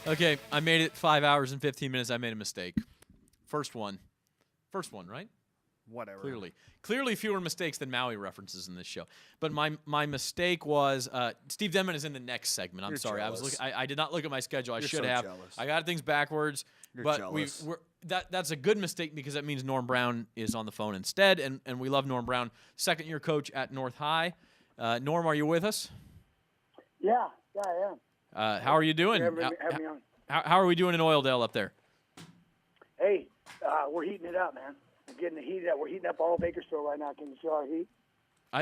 Okay, I made it 5 hours and 15 minutes. I made a mistake. First one, right? Whatever. Clearly fewer mistakes than Maui references in this show. But my mistake was Steve Denman is in the next segment. I'm You're sorry. jealous. I did not look at my schedule. I You're should so have. jealous. I got things backwards. You're but jealous. that's a good mistake because that means Norm Brown is on the phone instead, and we love Norm Brown, second-year coach at North High. Norm, are you with us? Yeah, I am. How are you doing? Have me on. How are we doing in Oildale up there? Hey, we're heating it up, man. We're getting the heat up. We're heating up all of Bakersfield right now. Can you feel our heat?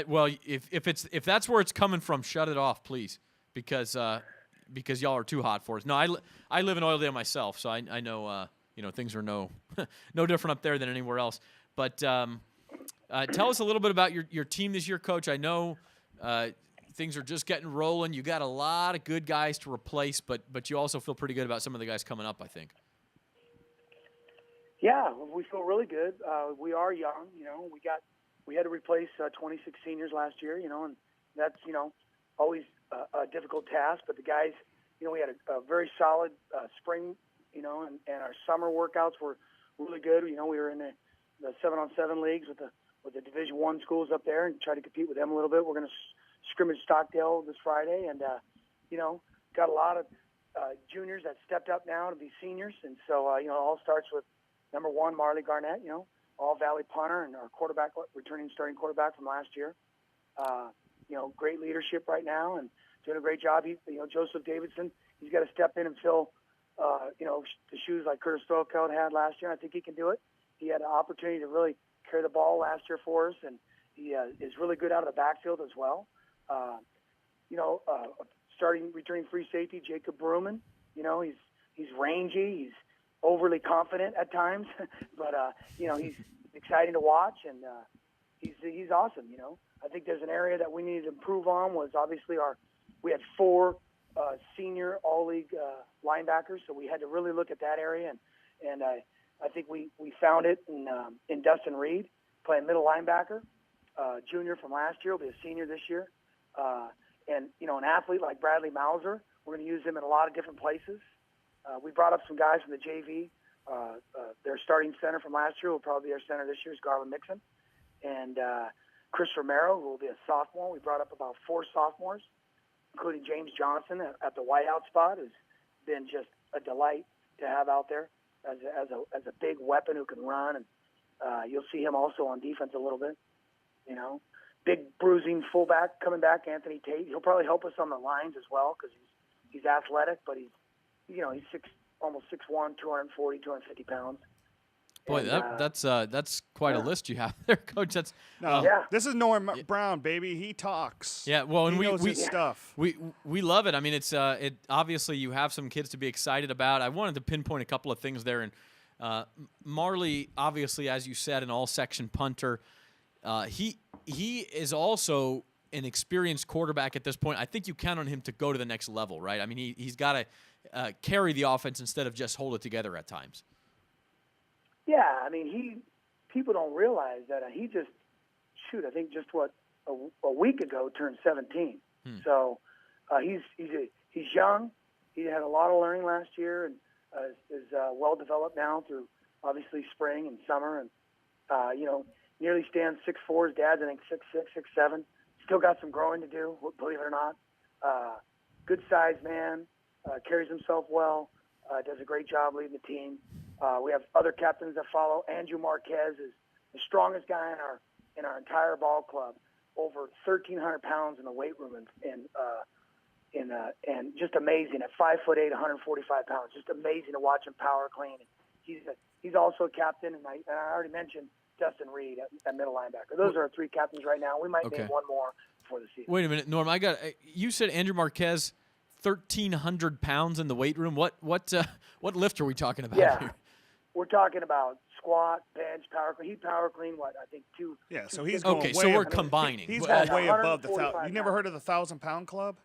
Well, if that's where it's coming from, shut it off, please, because y'all are too hot for us. No, I live in Oildale myself, so I know things are no different up there than anywhere else. But tell us a little bit about your team this year, Coach. I know things are just getting rolling. You got a lot of good guys to replace, but you also feel pretty good about some of the guys coming up, I think. Yeah, we feel really good. We are young, we had to replace 26 seniors last year, and that's, always a difficult task. But the guys, we had a very solid spring, and our summer workouts were really good. We were in the 7-on-7 leagues with the Division I schools up there and try to compete with them a little bit. We're going to scrimmage Stockdale this Friday, and got a lot of juniors that stepped up now to be seniors, and so it all starts with number one, Marley Garnett, All Valley punter and our quarterback, returning starting quarterback from last year. Great leadership right now and doing a great job. Joseph Davidson, he's got to step in and fill the shoes like Curtis Thorfeld had last year. I think he can do it. He had an opportunity to really carry the ball last year for us, and he is really good out of the backfield as well. Returning free safety, Jacob Bruman. He's rangy. He's overly confident at times, but he's exciting to watch, and he's awesome. I think there's an area that we needed to improve on was obviously we had 4 senior all-league linebackers, so we had to really look at that area, and I think we found it in Dustin Reed playing middle linebacker, junior from last year, will be a senior this year, and an athlete like Bradley Mauser, we're going to use him in a lot of different places. We brought up some guys from the JV. Their starting center from last year will probably be our center this year is Garland Mixon. And Chris Romero, who will be a sophomore. We brought up about 4 sophomores, including James Johnson at the wideout spot, who's been just a delight to have out there as a big weapon who can run. And you'll see him also on defense a little bit. Big bruising fullback coming back, Anthony Tate. He'll probably help us on the lines as well because he's athletic, but he's almost 6'1", 240, 250 pounds. Boy, and, that's quite a list you have there, Coach. That's This is Norm Brown, baby. He talks. Yeah, well, and he knows his stuff. We love it. I mean, it's obviously you have some kids to be excited about. I wanted to pinpoint a couple of things there, and Marley, obviously, as you said, an all-section punter. He is also an experienced quarterback at this point. I think you count on him to go to the next level, right? I mean, he's got to carry the offense instead of just hold it together at times. Yeah, I mean, people don't realize that he just, I think just a week ago turned 17. So he's young. He had a lot of learning last year and is well developed now through obviously spring and summer, and nearly stands 6'4". His dad's I think 6'6", 6'7". Still got some growing to do, believe it or not. Good sized man, carries himself well, does a great job leading the team. We have other captains that follow. Andrew Marquez is the strongest guy in our entire ball club, over 1,300 pounds in the weight room, and just amazing at 5'8", 145 pounds. Just amazing to watch him power clean. He's also a captain, and I already mentioned Dustin Reed at middle linebacker. Those are our 3 captains right now. We might name one more before the season. Wait a minute, Norm. You said Andrew Marquez, 1,300 pounds in the weight room. What lift are we talking about here? We're talking about squat, bench, power clean. He power clean, I think 2. Yeah, so he's going way so we're combining. He's going way above the 1,000. You never heard of the 1,000-pound club?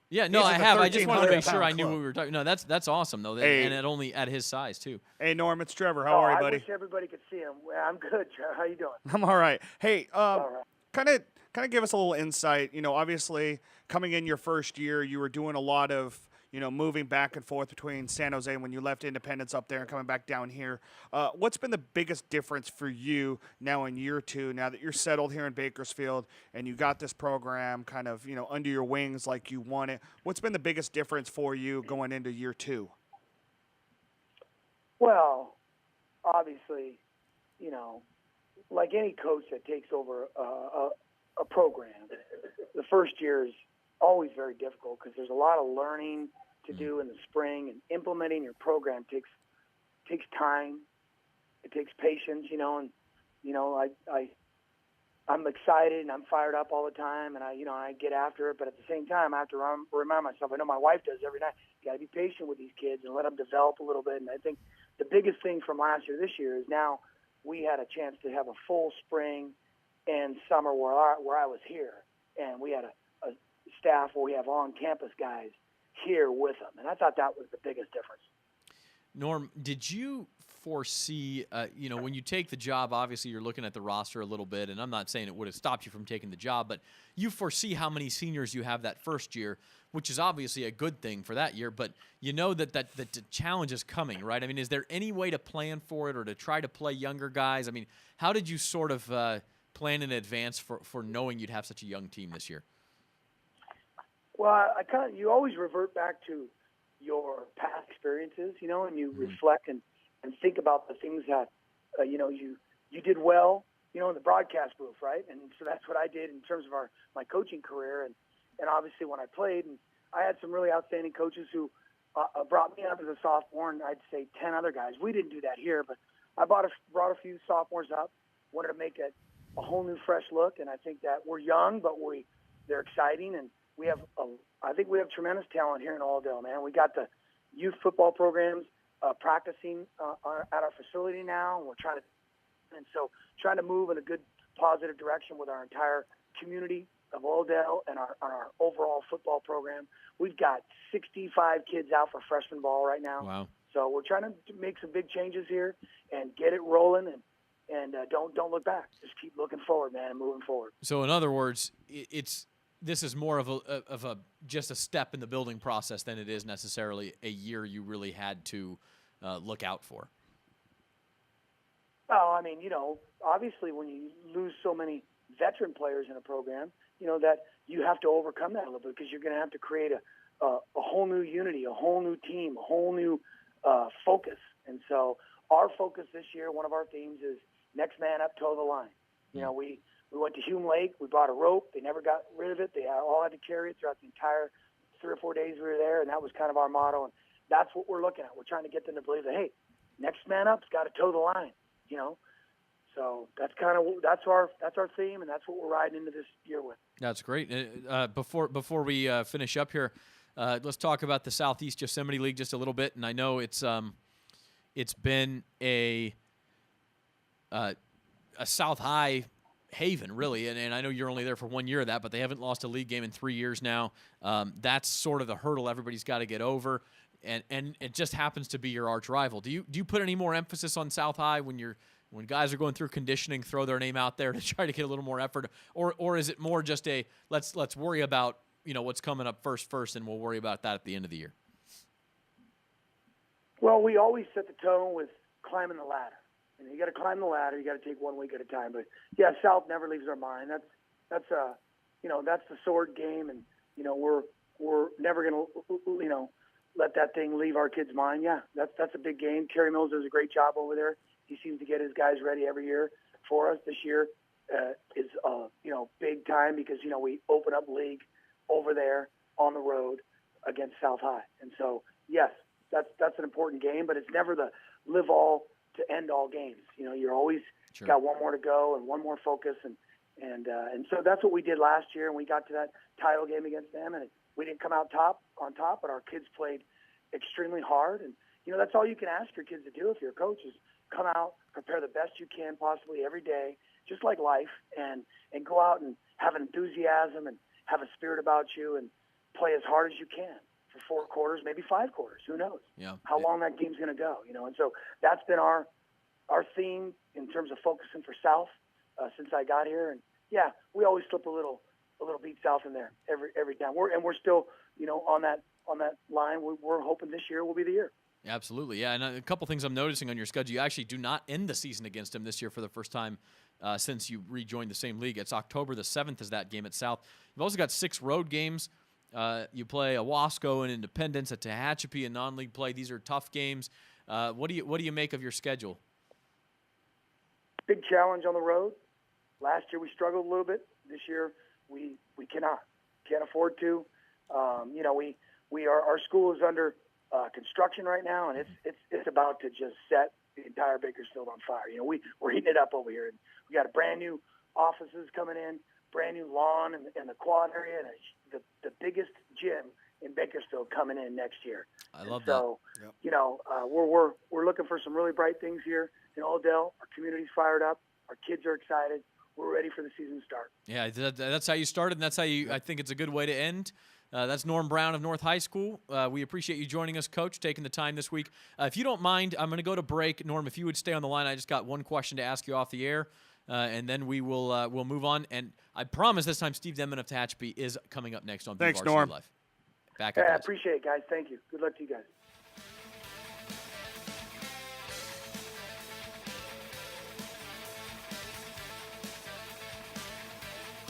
Yeah, no, I have. I just wanted to make sure I knew club. what we were talking. No, that's awesome though, and it only at his size too. Hey, Norm, it's Trevor. How are you, buddy? I wish everybody could see him. I'm good, Trevor. How you doing? I'm all right. Hey, all right. kind of give us a little insight. Obviously, coming in your first year, you were doing a lot of moving back and forth between San Jose when you left Independence up there and coming back down here. What's been the biggest difference for you now in year 2, now that you're settled here in Bakersfield and you got this program kind of, under your wings like you want it? What's been the biggest difference for you going into year 2? Well, obviously, like any coach that takes over a program, the first year is always very difficult because there's a lot of learning to do in the spring, and implementing your program takes time. It takes patience, and I'm excited and I'm fired up all the time, and I get after it. But at the same time, I have to remind myself. I know my wife does every night. You got to be patient with these kids and let them develop a little bit. And I think the biggest thing from last year, this year, is now we had a chance to have a full spring and summer where I was here, and we had a staff where we have on-campus guys here with them, and I thought that was the biggest difference. Norm, did you foresee, when you take the job, obviously you're looking at the roster a little bit, and I'm not saying it would have stopped you from taking the job, but you foresee how many seniors you have that first year, which is obviously a good thing for that year, but you know that the challenge is coming, right? I mean, is there any way to plan for it or to try to play younger guys? I mean, how did you sort of plan in advance for knowing you'd have such a young team this year? Well, you always revert back to your past experiences, and you reflect and think about the things that, you did well, in the broadcast booth, right? And so that's what I did in terms of my coaching career. And obviously when I played, and I had some really outstanding coaches who brought me up as a sophomore, and I'd say 10 other guys. We didn't do that here, but I brought a few sophomores up, wanted to make a whole new fresh look. And I think that we're young, but they're exciting, and I think we have tremendous talent here in Oildale, man. We got the youth football programs practicing at our facility now, and we're trying to move in a good, positive direction with our entire community of Oildale and our overall football program. We've got 65 kids out for freshman ball right now. Wow! So we're trying to make some big changes here and get it rolling, and don't look back. Just keep looking forward, man, and moving forward. So in other words, this is more of a just a step in the building process than it is necessarily a year you really had to look out for. Well, I mean, obviously when you lose so many veteran players in a program, that you have to overcome that a little bit because you're going to have to create a whole new unity, a whole new team, a whole new focus. And so our focus this year, one of our themes is next man up, toe the line. We went to Hume Lake. We brought a rope. They never got rid of it. They all had to carry it throughout the entire 3 or 4 days we were there, and that was kind of our motto. And that's what we're looking at. We're trying to get them to believe that, hey, next man up's got to toe the line, So that's our theme, and that's what we're riding into this year with. That's great. Before we finish up here, let's talk about the Southeast Yosemite League just a little bit. And I know it's been a South High haven, really, and I know you're only there for 1 year of that, but they haven't lost a league game in 3 years now. That's sort of the hurdle everybody's got to get over, and it just happens to be your arch rival. Do you put any more emphasis on South High when guys are going through conditioning, throw their name out there to try to get a little more effort, or is it more just a let's worry about what's coming up first, and we'll worry about that at the end of the year? Well, we always set the tone with climbing the ladder. You got to climb the ladder. You got to take 1 week at a time. But yeah, South never leaves our mind. That's the sword game, and we're never gonna let that thing leave our kids' mind. Yeah, that's a big game. Kerry Mills does a great job over there. He seems to get his guys ready every year for us. This year is big time because we open up league over there on the road against South High, and so yes, that's an important game, but it's never the live all to end all games. You're always got one more to go and one more focus, and so that's what we did last year, and we got to that title game against them, and we didn't come out on top, but our kids played extremely hard, and that's all you can ask your kids to do if you're a coach is come out, prepare the best you can possibly every day, just like life, and go out and have enthusiasm and have a spirit about you and play as hard as you can for 4 quarters, maybe 5 quarters. Who knows? Yeah. How long that game's going to go? And so that's been our theme in terms of focusing for South since I got here. And yeah, we always slip a little beat South in there every time. We're still on that line. We're hoping this year will be the year. Absolutely, yeah. And a couple things I'm noticing on your schedule. You actually do not end the season against him this year for the first time since you rejoined the same league. It's October the 7th is that game at South. You've also got 6 road games. You play Owasco and Independence, at Tehachapi in non-league play. These are tough games. What do you make of your schedule? Big challenge on the road. Last year we struggled a little bit. This year we can't afford to. Our school is under construction right now, and it's about to just set the entire Bakersfield on fire. We're heating it up over here, and we got a brand new offices coming in, brand new lawn in the quad area, and the biggest gym in Bakersfield coming in next year. I love that. So, we're looking for some really bright things here in Odell. Our community's fired up. Our kids are excited. We're ready for the season to start. Yeah, that's how you started, and that's how I think it's a good way to end. That's Norm Brown of North High School. We appreciate you joining us, Coach, taking the time this week. If you don't mind, I'm going to go to break. Norm, if you would stay on the line, I just got one question to ask you off the air, and then we'll move on. And I promise this time Steve Denman of Tehachapi is coming up next on Thanks, BVarsity Norm. Live. Back I up. appreciate it, guys. Thank you. Good luck to you guys.